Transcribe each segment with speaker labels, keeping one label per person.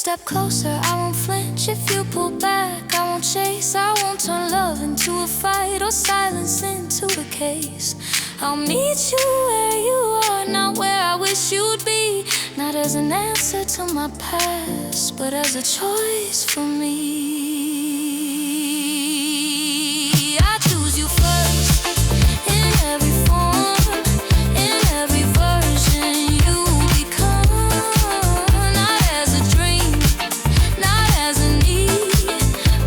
Speaker 1: step closer, I won't flinch. If you pull back, I won't chase. I won't turn love into a fight or silence into a case. I'll meet you where you are, not where I wish you'd be. Not as an answer to my past, but as a choice for me. I choose you first, in every form, in every version you become. Not as a dream, not as a need,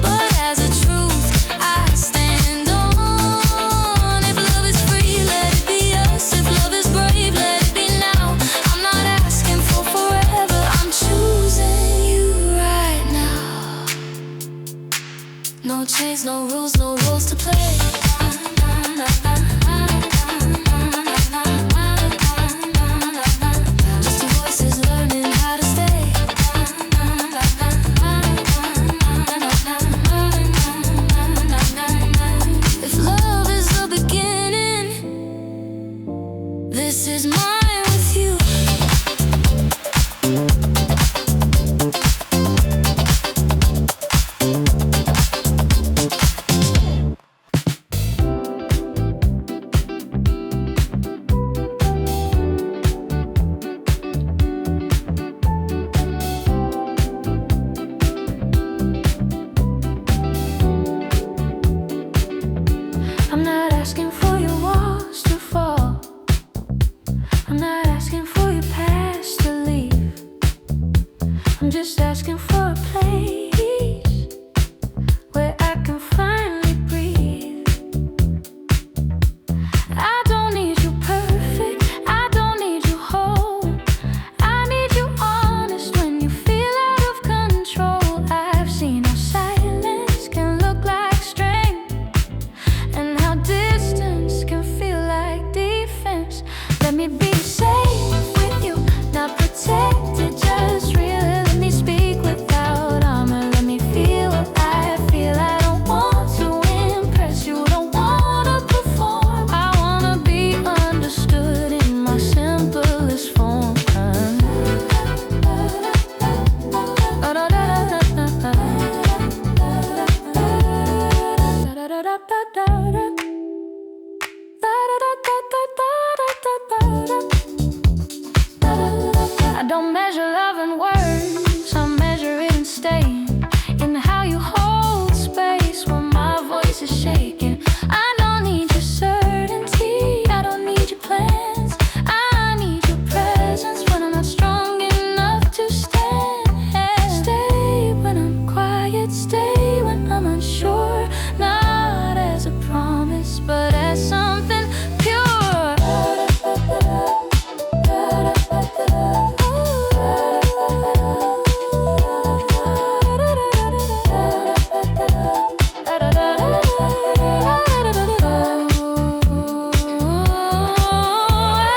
Speaker 1: but as a truth I stand on. If love is free, let it be us. If love is brave, let it be now. I'm not asking for forever, I'm choosing you right now. No chains, no rules, no roles to play. Just two voices learning how to stay. If love is the beginning, this is mine with you. I'm not asking for your walls to fall. I'm not asking for your past to leave. I'm just asking for a place where I can finally breathe. I don't need you perfect, I don't need you whole. I need you honest when you feel out of control. I've seen how silence can look like strength, and how distance can feel like defense. Let me be safe with you, not protected, just real. Let me speak without armor. Let me feel what I feel. I don't want to impress you, don't wanna perform. I wanna be understood in my simplest form. I don't measure love in words, I measure it in staying, in how you hold space when my voice is shaking. I don't need your certainty, I don't need your plans. I need your presence when I'm not strong enough to stand. Stay when I'm quiet, stay when I'm unsure. Not as a promise, but as something pure.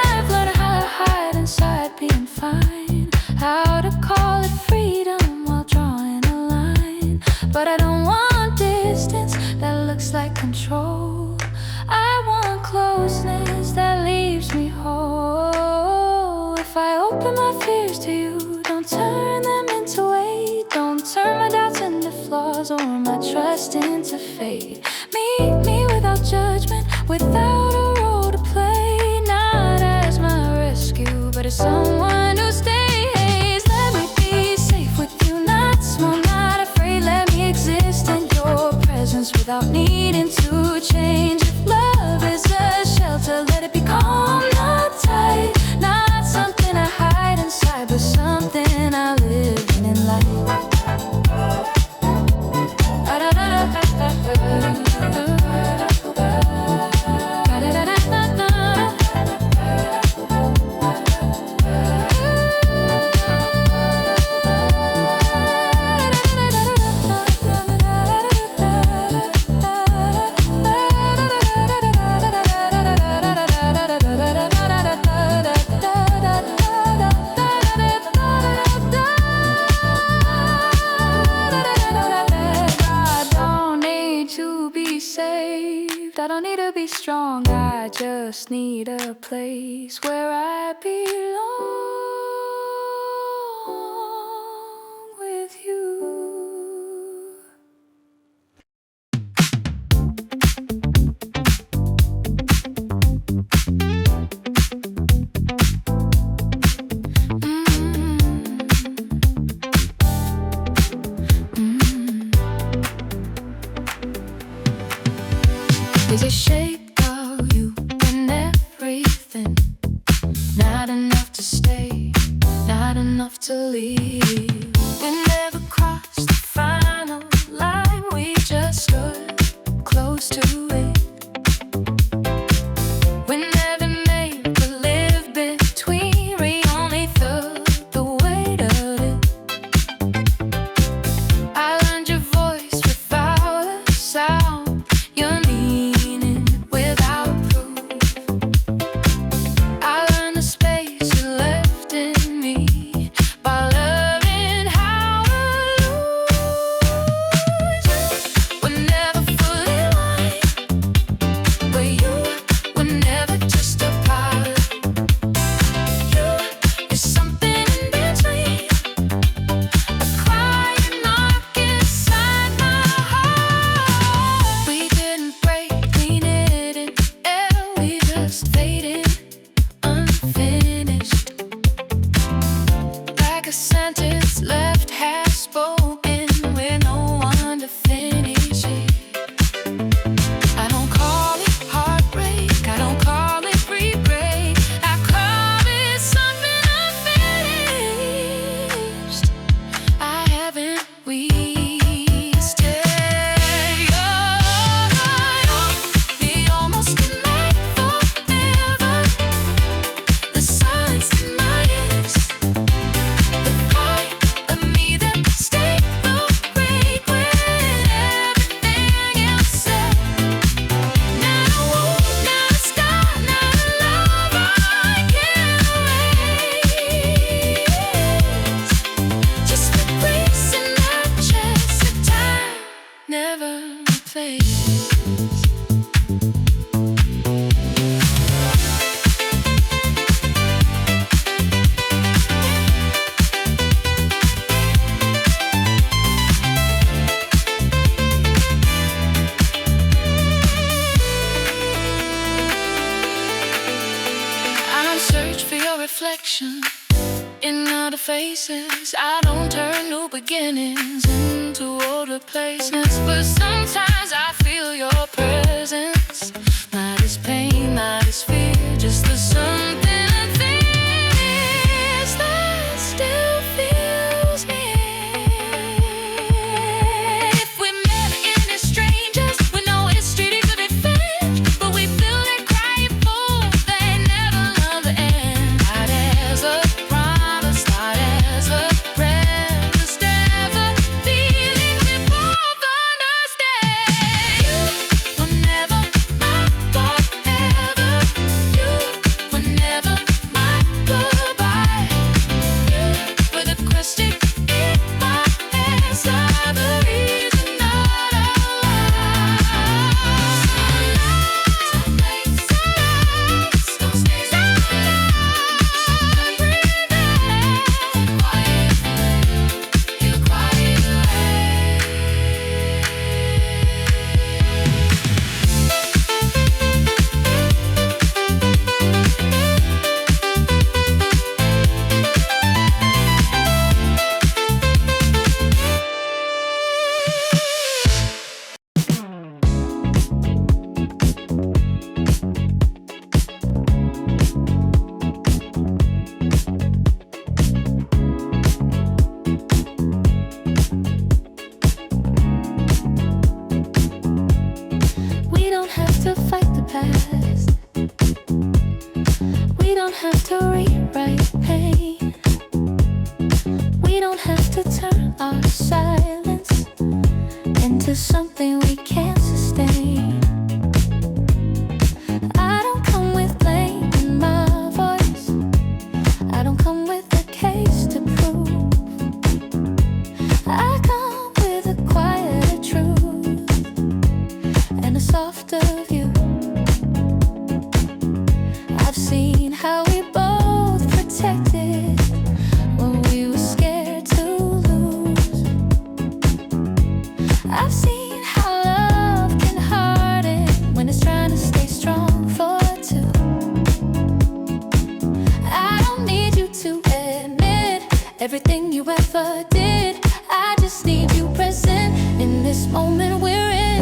Speaker 1: I've learned how to hide inside being fine, how to call it freedom while drawing a line. But I don't want distance that looks like control. I want closeness that leaves me whole. If I open my fears to you, don't turn them into weight. Don't turn my doubts into flaws or my trust into fate. Meet me without judgment, without a role to play. Not as my rescue, but as someone who stays. Let me be safe with you, not small, not afraid. Let me exist in your presence without needing to change. If love is a shelter, let it be calm, not tight. Not something I hide inside, but something I live in life. I don't need to be strong, I just need a place where I belong with Is a shape of you and everything. Not enough to stay, not enough to leave. We never crossed the final line, we just stood close to it. We never made believe between, we only felt the weight of it. I learned your voice without a sound, your meaning without proof. I learned the space you left in me by learning how to lose. We're never fully aligned, but you were never just a part. You is something in between, a quiet knock inside my heart. We didn't break, we didn't end, we just faded unfinished, like a sentence left half spoken with no one to finish it. I don't call it heartbreak, I don't call it regret, I call it something unfinished. I haven't wasted. The almost good night forever, the silence in my ears, the part of me that stayed awake when everything else said. Not a wound, not a scar, not a love I can't erase. Just a breeze in my chest that time never replaces. I don't search for your reflection in other faces. I don't turn new beginnings into old replacements. But sometimes I feel your presence. Not as pain, not as fear, just the something that feels, that still feels me. If we met any strangers with no history to defend, but we feel like crying for they never love the end. Not as a promise, not as a prayer, just ever feeling we both understand. You were never my forever, you were never my goodbye. You were the question in my answer, the reason not alive. Some days I breathe in, quiet, you quiet away. We don't have to fight the past, we don't have to rewrite pain, we don't have to turn our silence into something we can't sustain. I don't come with blame in my voice, I don't come with a case to prove, I come with a quieter truth and a softer view. I've seen how we both protected when we were scared to lose. I've seen how love can harden when it's trying to stay strong for two. I don't need you to admit everything you ever did, I just need you present in this moment we're in.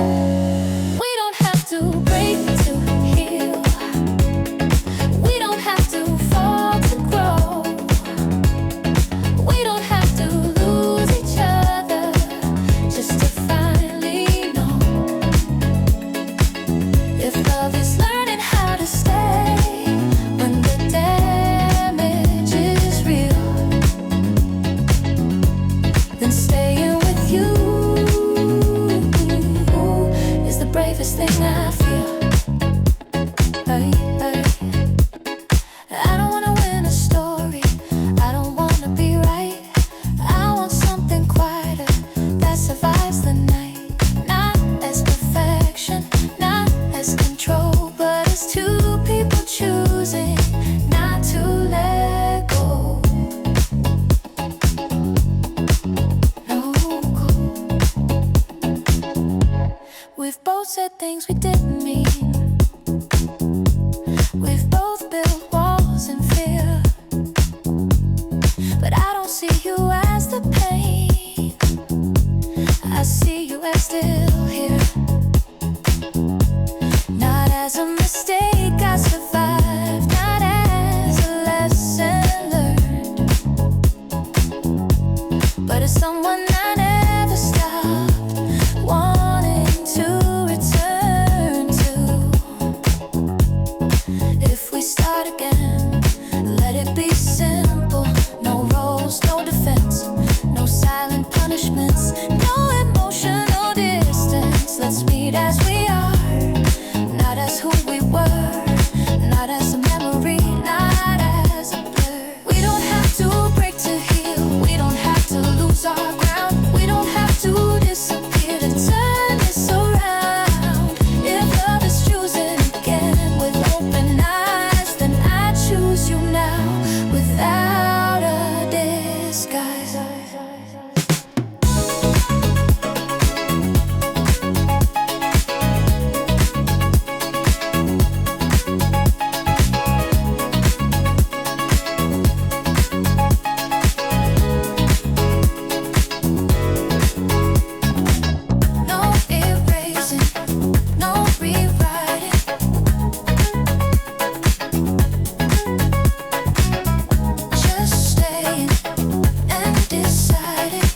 Speaker 1: We don't have to break both said things we didn't mean. We've both built walls in fear, but I don't see you as the pain. I see you as still here. Not as a mistake I survived, not as a lesson learned, but as someone I never stopped wanting to return to. If we start again, let it be simple. No roles, no defense, no silent punishments, no emotional distance. Let's meet as we are, not as who we were, not as a memory, not as a blur. We don't have to break to heal, we don't have to lose our ground, we don't have to disappear to turn this around. If love is choosing again with open eyes, then I choose you now without a disguise. No erasing, no rewriting, just staying and deciding.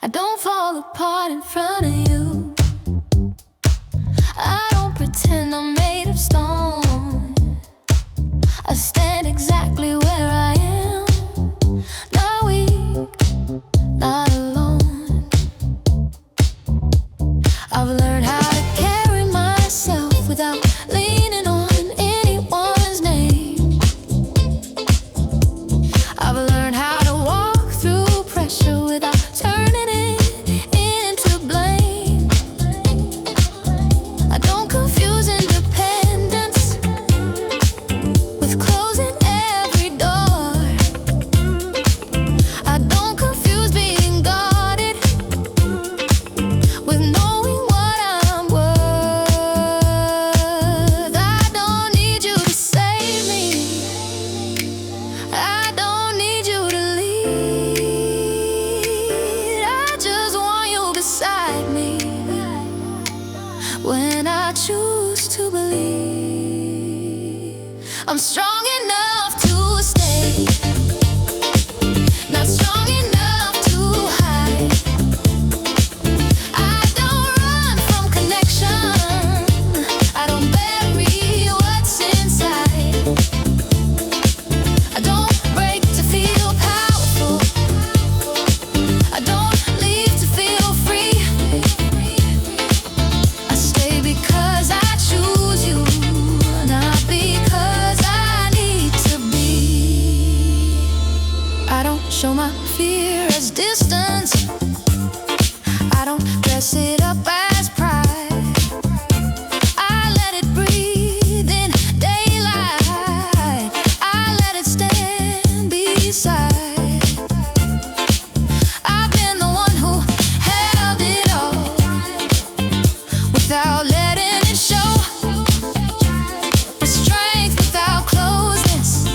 Speaker 1: I don't fall apart in front of you. I don't pretend I'm made of stone. I stand exactly where I am, not weak, not alone. I've learned how to carry myself without leaning on anyone's name. I've learned how to walk through pressure without turning it into blame. I don't confuse independence with closing every door. I don't confuse being guarded with knowing what I'm worth. I don't need you to save me, I don't need you to lead. I just want you beside me when I choose to believe. I'm strong enough to stay, not strong enough to hide. I don't run from connection, I don't bury what's inside. I don't break to feel powerful, I don't leave to feel free. I stay because I choose you, not because I need to be. I don't show my fear as distance, I don't dress it up as pride. I let it breathe in daylight, I let it stand beside. I've been the one who held it all without letting it show. Strength without closeness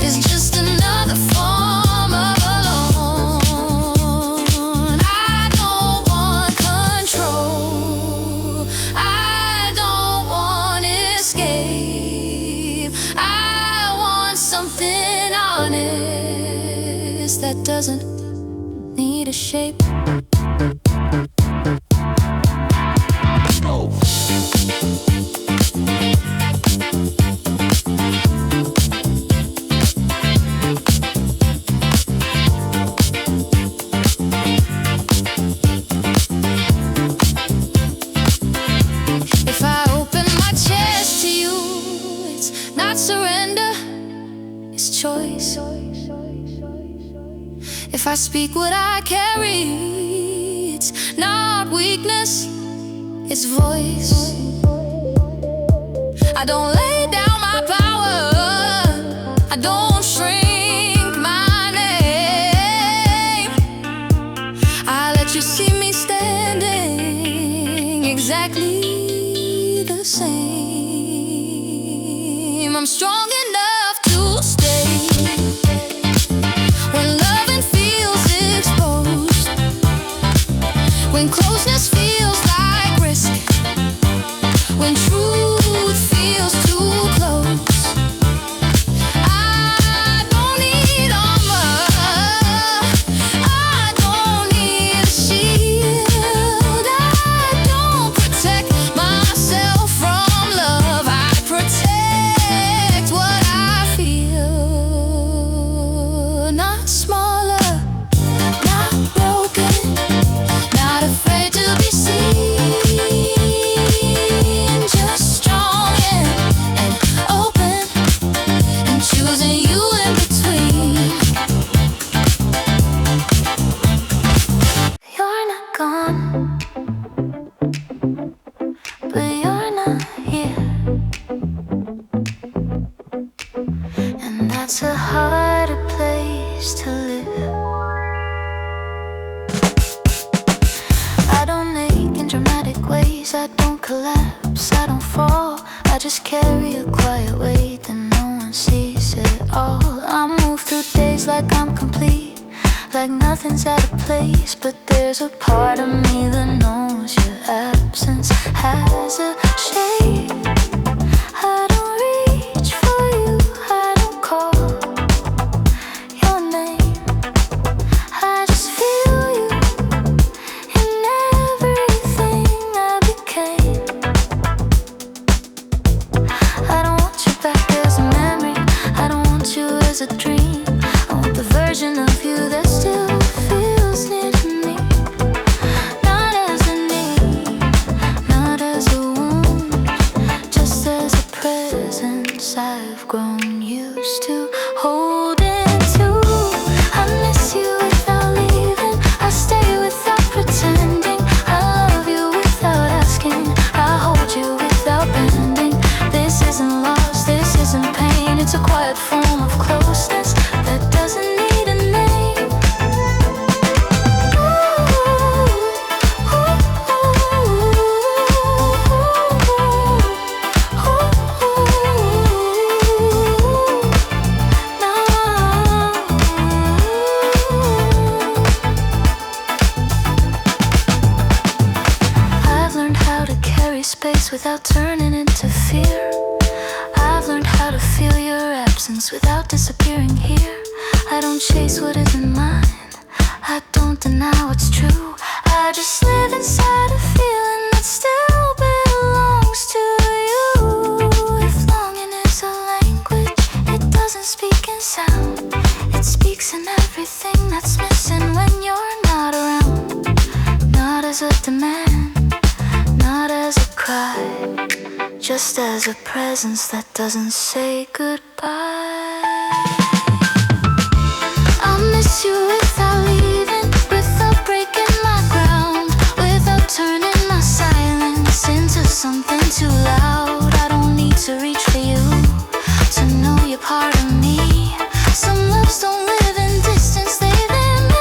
Speaker 1: is just another form of alone. I don't want control, I don't want escape. I want something honest that doesn't need a shape. If I open my chest to you, it's not surrender, it's choice. If I speak what I carry, it's not weakness, it's voice. I don't lay down my power, I don't shrink my name. I let you see me standing exactly the same. I'm strong enough to stay when loving feels exposed, when closeness feels like risk, when truth feels too close. I don't need armor, I don't need a shield. I don't protect myself from love, I protect what I feel. Not smaller, not broken, not afraid to be seen, just strong and open, and choosing you in between. You're not gone, but you're not here, and that's a harder place to live. I don't ache in dramatic ways, I don't collapse, I don't fall. I just carry a quiet weight that no one sees at all. I move through days like I'm complete, like nothing's out of place. But there's a part of me that knows your absence has a shape. I don't reach for you, I don't call your name, I just feel you in everything I became. I don't want you back as a memory, I don't want you as a dream. I want the version of you that still feels near to me. Not as a need, not as a wound, just as a presence I've grown used to holding to. I miss you without leaving, I stay without pretending, I love you without asking, I hold you without bending. This isn't loss, this isn't pain, it's a quiet form of closeness that doesn't need a name. I've learned how to carry space without turning into fear. I've learned how to feel your absence without disappearing here. I don't chase what isn't mine, I don't deny what's true. I just live inside a feeling that still belongs to you. If longing is a language, it doesn't speak in sound, it speaks in everything that's missing when you're not around. Not as a demand, not as a cry, just as a presence that doesn't say goodbye. I miss you without leaving, without breaking my ground, without turning my silence into something too loud. I don't need to reach for you to know you're part of me. Some loves don't live in distance, they live in memory.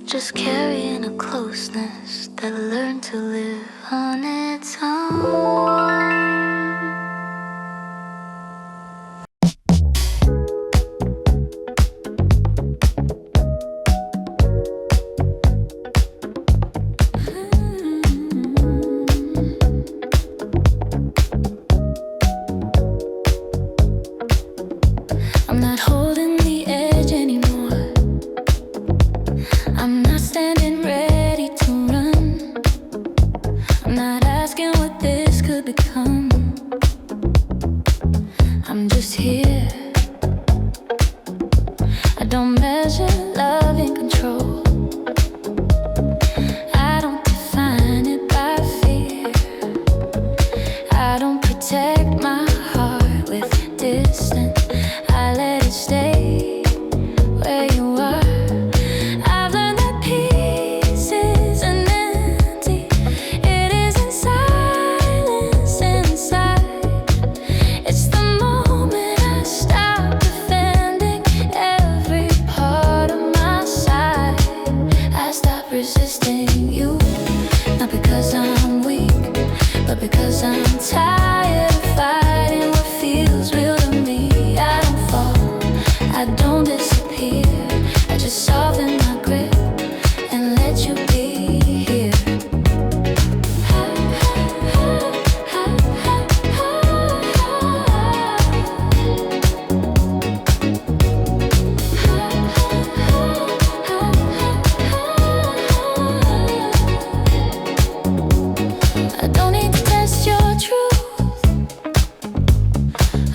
Speaker 1: Just carrying a closeness that learned to live on its own. Not because I'm weak, but because I'm tired of fighting what feels real to me. I don't fall, I don't disappear. I just soften my grip and let you be here. I don't need to test your truth.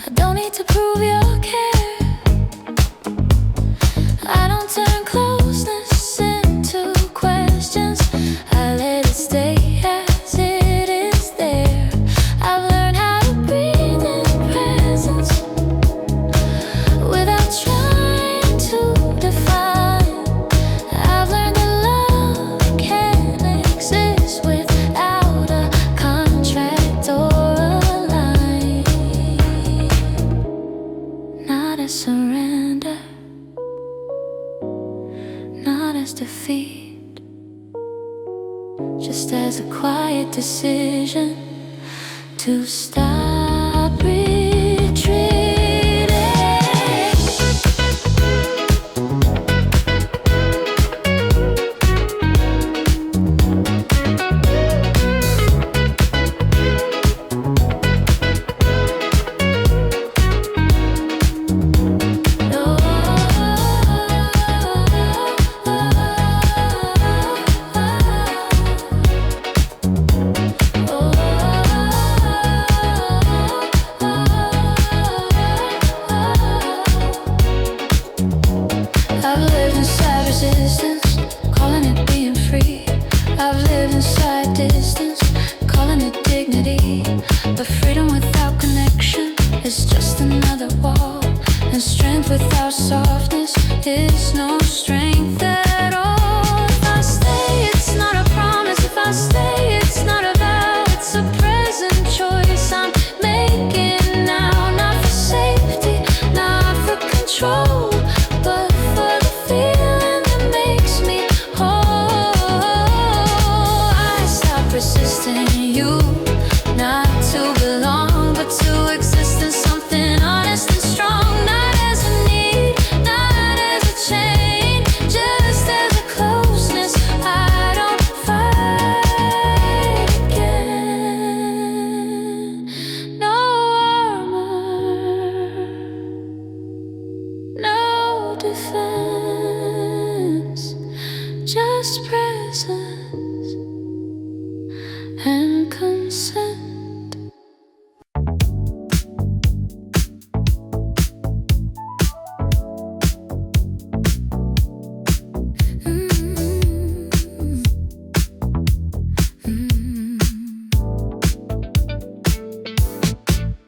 Speaker 1: I don't need to prove your care. I don't turn closeness into questions. I let it stay as it is there. I've learned how to breathe in presence without trying to define. I've learned that love can't exist without a contract or a line. Not as surrender, not as defeat, just as a quiet decision to stop retreating. I've lived inside resistance, calling it being free. I've lived inside distance, calling it dignity. But freedom without connection is just another wall. And strength without softness is no strength at all. If I stay, it's not a promise. If I stay, it's not a vow. It's a present choice I'm making now. Not for safety, not for control, but for the feeling that makes me whole. I stop resisting you, not to belong, but to exist in something honest and strong. Not as a need, not as a chain, just as a closeness I don't fight again. No armor, no defense, just presence and consent.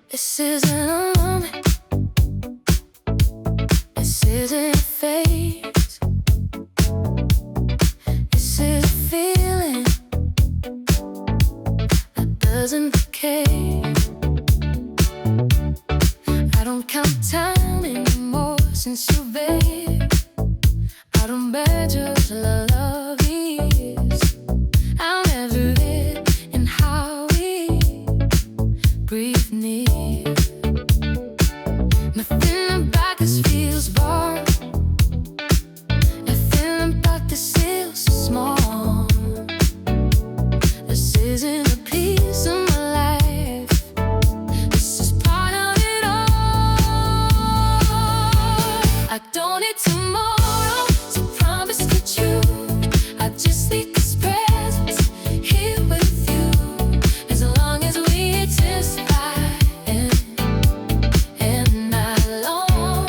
Speaker 1: This isn't a moment, this isn't a phase. This is a feeling that doesn't decay. I don't count time anymore since you, babe. I don't measure love is. I'll never live in how we breathe near. Nothing about this feels born. Nothing about this feels small. This isn't a piece of my life. This is part of it all. I don't need tomorrow to promise that you. I just need this presence here with you. As long as we exist, and not alone.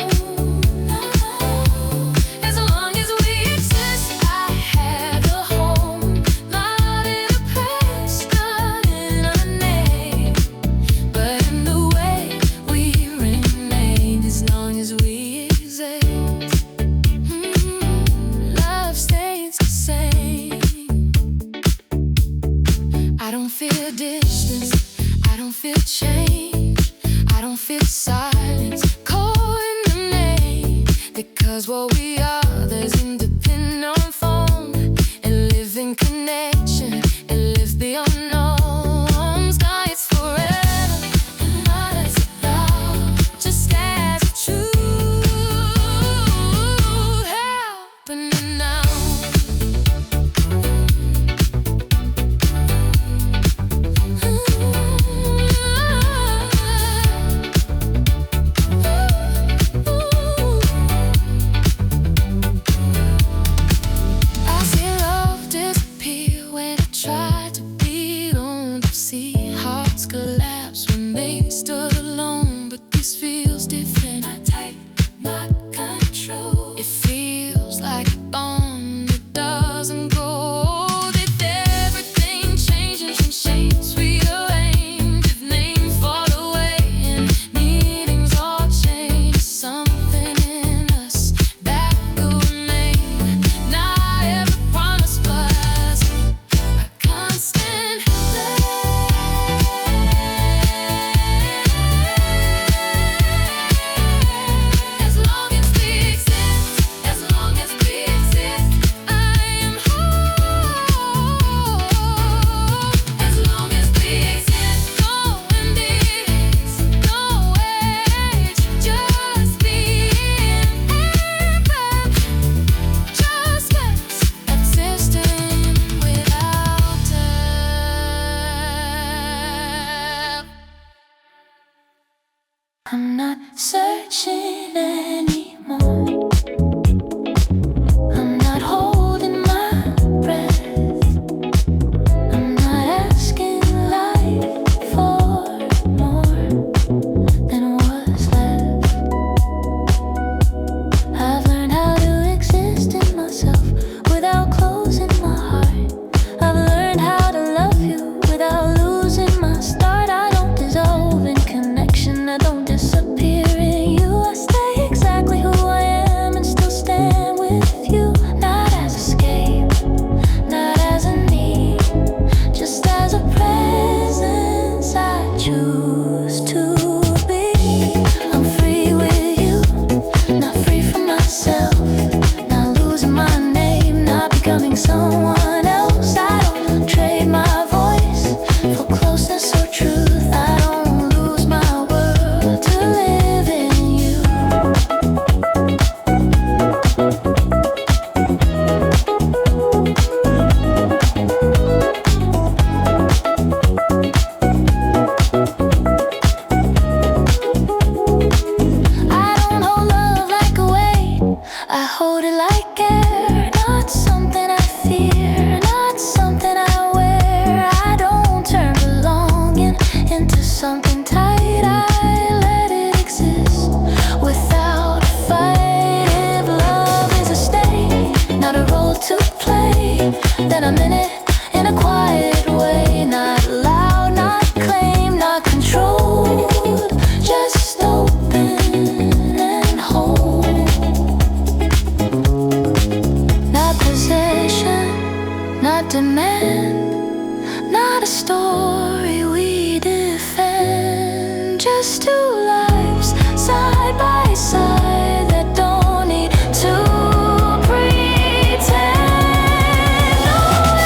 Speaker 1: As long as we exist, I have a home. Not in a place, not in a name, but in the way we remain. As long as we exist, love stays the same. I don't feel distance, I don't feel change, I don't feel silence calling the name. Because what we are doesn't depend on phone and live in connection and live the unknown. Sky is forever, and not as a cloud, just as a truth happening now. I see love disappear when it tried to be on the sea. Hearts collapse when they stood alone, but this feels different. Not tight, not control. It feels like a bond that doesn't go. Did everything changes and shapes rearrange? If names fall away and meanings all change, something in us that will remain. Not every promise was a constant as long as we exist, as long as we exist, I am whole. As long as we exist, no endings, no age, just being ever, just us existing without death. I'm not searching anymore. I'm not holding my breath. I'm not asking life for more than what's left. I've learned how to exist in myself without closing my heart. I've learned how to love you without losing my start. I don't dissolve in connection, I don't disappear in you. I stay exactly who I am and still stand with you. Not as escape, not as a need, just as a presence I choose to be. I'm free with you, not free from myself, not losing my name, not becoming someone else. I don't trade my voice for closeness or truth. I don't lose my world to live in you. I don't hold love like a weight, I hold it like air. Not something I fear, not something I wear. I don't turn belonging into something tight. I let it exist without a fight. If love is a state, not a role to play, then I'm in it in a quiet way. Not loud, not claimed, not controlled, just open and whole. Not possession, not demand, not a story we defend. Just two lives side by side that don't need to pretend. No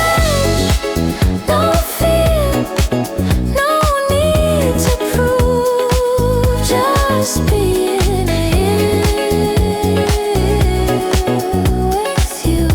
Speaker 1: edge, no fear, no need to prove, just being here with you.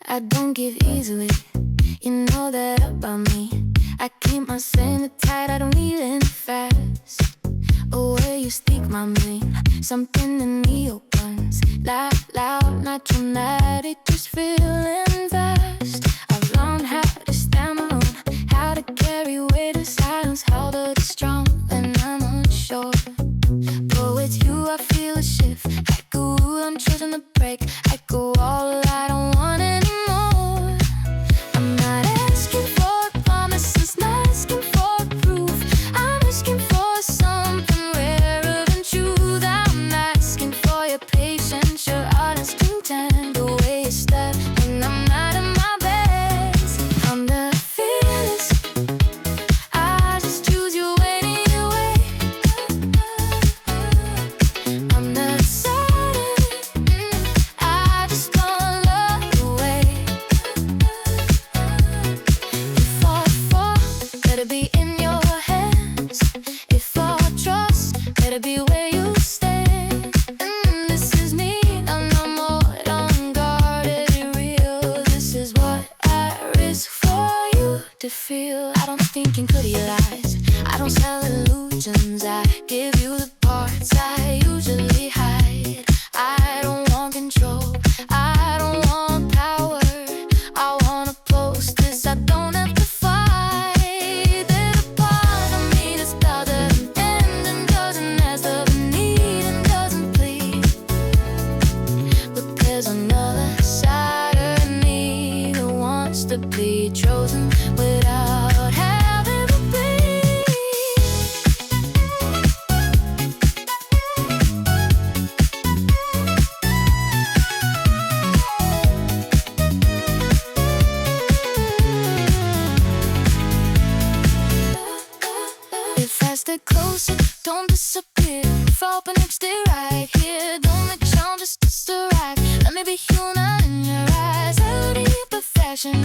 Speaker 1: I don't give easily, you know that about me. I keep my center tight, I don't need it fast. Oh, where you speak my mind, something in me opens. Loud, loud, not dramatic. body keeps feeling vast. I've learned how to stand alone, how to carry weight of silence, how to be strong when I'm unsure. But with you I feel a shift, like a wood I'm choosing to break. I go all I don't want anymore. I'm not asking for promises, not asking for proof. I'm asking for something rarer than truth. I'm asking for your patience, your honest content, the way you step when I'm not in my best. I'm the fearless, I just choose you anyway. I'm the sudden, I just don't look away. If I fall, better be in your hands. If I trust, better be where you stand. This is me, I'm no more unguarded, real. This is what I risk for you to feel. I don't think in pretty lies, I don't sell illusions. I give you the parts I usually hide. I don't want control, I don't want power. I wanna post this, I don't have to fight. There's a part of me that's proud doesn't end and doesn't ask, doesn't need and doesn't plead. But there's another side of me that wants to be chosen without having to be. If I stay closer, don't disappear. If I open up, stay right here. Don't make sound, just distract. Let me be human in your eyes. Beauty, perfection,